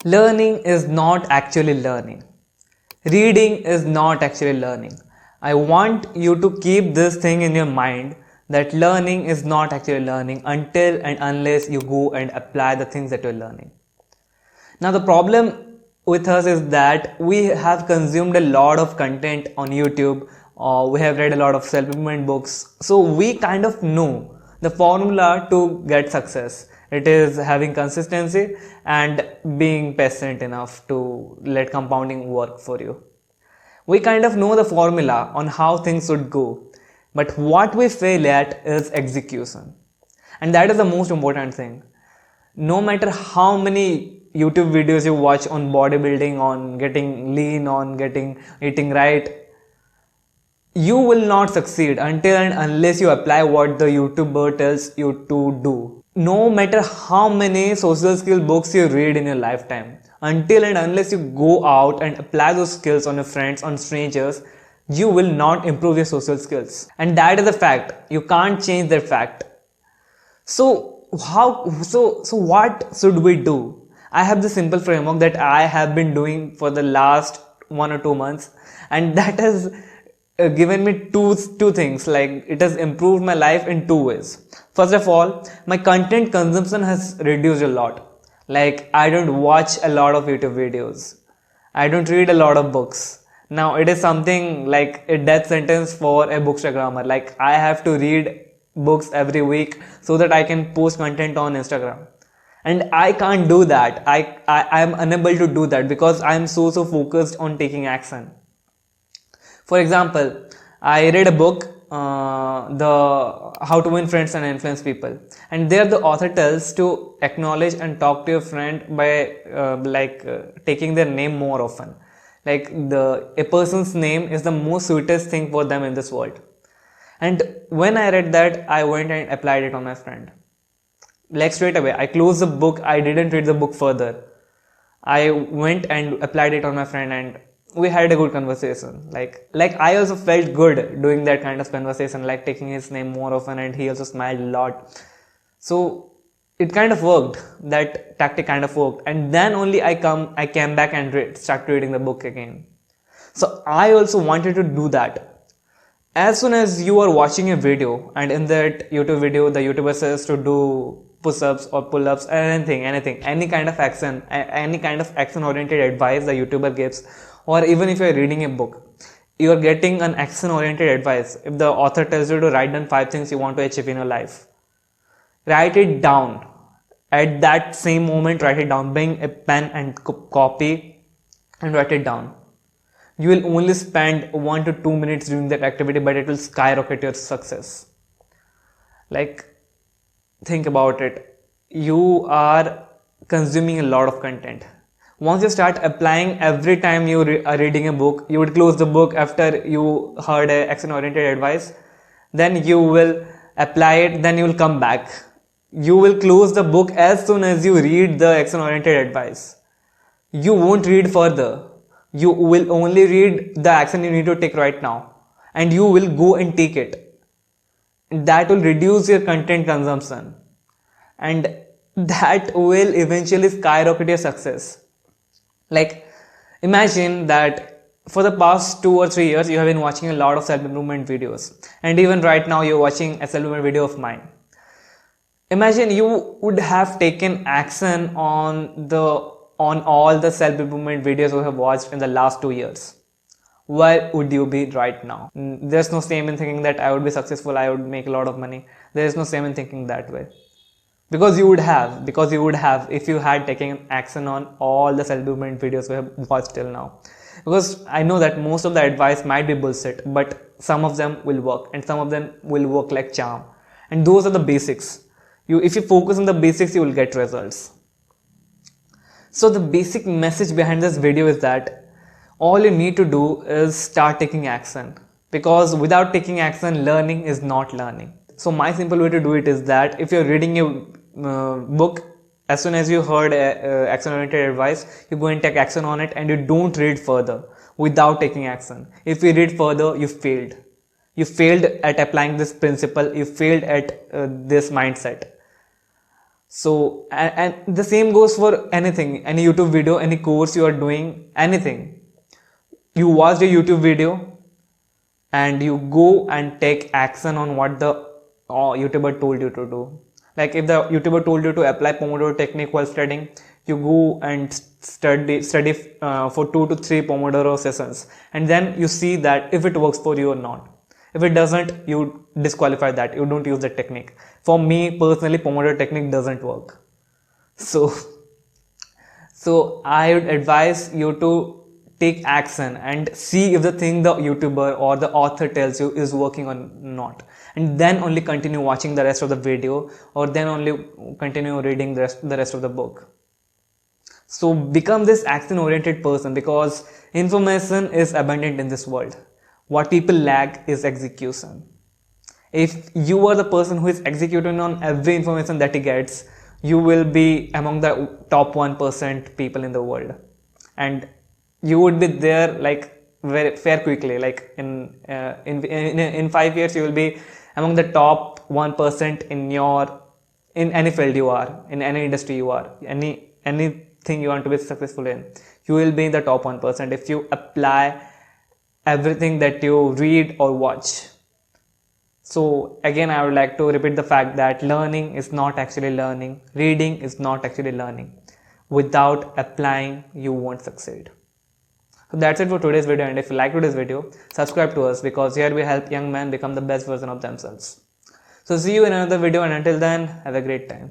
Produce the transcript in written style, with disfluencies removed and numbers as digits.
Learning is not actually learning. Reading is not actually learning. I want you to keep this thing in your mind that learning is not actually learning until and unless you go and apply the things that you're learning. Now, the problem with us is that we have consumed a lot of content on YouTube, or we have read a lot of self-improvement books. So, we kind of know the formula to get success. It is having consistency and being patient enough to let compounding work for you. We kind of know the formula on how things should go, but what we fail at is execution. And that is the most important thing. No matter how many YouTube videos you watch on bodybuilding, on getting lean, on getting eating right, you will not succeed until and unless you apply what the YouTuber tells you to do. No matter how many social skill books you read in your lifetime, until and unless you go out and apply those skills on your friends, on strangers, you will not improve your social skills. And that is a fact. You can't change that fact. So what should we do? I have the simple framework that I have been doing for the last 1 or 2 months, and that has given me two things. Like, it has improved my life in two ways. First of all, my content consumption has reduced a lot. Like, I don't watch a lot of YouTube videos. I don't read a lot of books. Now it is something like a death sentence for a bookstagrammer. Like, I have to read books every week so that I can post content on Instagram. And I can't do that. I am unable to do that because I am so focused on taking action. For example, I read a book, the How to Win Friends and Influence People, and there the author tells to acknowledge and talk to your friend by taking their name more often. Like, a person's name is the most sweetest thing for them in this world. And when I read that, I went and applied it on my friend. Like, straight away, I closed the book. I didn't read the book further. I went and applied it on my friend, and we had a good conversation. Like I also felt good doing that kind of conversation, like taking his name more often, and he also smiled a lot. So it kind of worked. That tactic kind of worked. And then only I came back and started reading the book again. So I also wanted to do that. As soon as you are watching a video, and in that YouTube video the YouTuber says to do push-ups or pull-ups, anything, any kind of action, any kind of action-oriented advice the YouTuber gives, or even if you are reading a book, you are getting an action-oriented advice. If the author tells you to write down 5 things you want to achieve in your life, write it down. At that same moment, write it down. Bring a pen and copy and write it down. You will only spend 1 to 2 minutes doing that activity, but it will skyrocket your success. Like, think about it. You are consuming a lot of content. Once you start applying every time you are reading a book, you would close the book after you heard a action-oriented advice. Then you will apply it, then you will come back. You will close the book as soon as you read the action-oriented advice. You won't read further. You will only read the action you need to take right now, and you will go and take it. That will reduce your content consumption, and that will eventually skyrocket your success. Like, imagine that for the past 2 or 3 years you have been watching a lot of self-improvement videos, and even right now you're watching a self-improvement video of mine. Imagine you would have taken action on all the self-improvement videos you have watched in the last 2 years. Where would you be right now? There's no shame in thinking that I would be successful, I would make a lot of money. There is no shame in thinking that way. Because you would have, if you had taken action on all the self-improvement videos we have watched till now. Because I know that most of the advice might be bullshit, but some of them will work, and some of them will work like charm. And those are the basics. If you focus on the basics, you will get results. So the basic message behind this video is that all you need to do is start taking action. Because without taking action, learning is not learning. So my simple way to do it is that if you're reading a book, as soon as you heard action-oriented advice, you go and take action on it, and you don't read further without taking action. If you read further, you failed. You failed at applying this principle. You failed at this mindset. So and the same goes for anything, any YouTube video, any course you are doing, anything. You watched a YouTube video and you go and take action on what the YouTuber told you to do. Like if the YouTuber told you to apply Pomodoro technique while studying, you go and study for 2 to 3 Pomodoro sessions, and then you see that if it works for you or not. If it doesn't, you disqualify that. You don't use that technique. For me personally, Pomodoro technique doesn't work. So so I would advise you to take action and see if the thing the YouTuber or the author tells you is working or not, and then only continue watching the rest of the video, or then only continue reading the rest of the book. So become this action oriented person, because information is abundant in this world. What people lack is execution. If you are the person who is executing on every information that he gets, you will be among the top 1% people in the world, and you would be there like very fair quickly. Like in 5 years, you will be among the top 1% in any field you are, in any industry you are, anything you want to be successful in. You will be in the top 1% if you apply everything that you read or watch. So again, I would like to repeat the fact that learning is not actually learning. Reading is not actually learning. Without applying, you won't succeed. So that's it for today's video, and if you like today's video, subscribe to us, because here we help young men become the best version of themselves. So see you in another video, and until then, have a great time.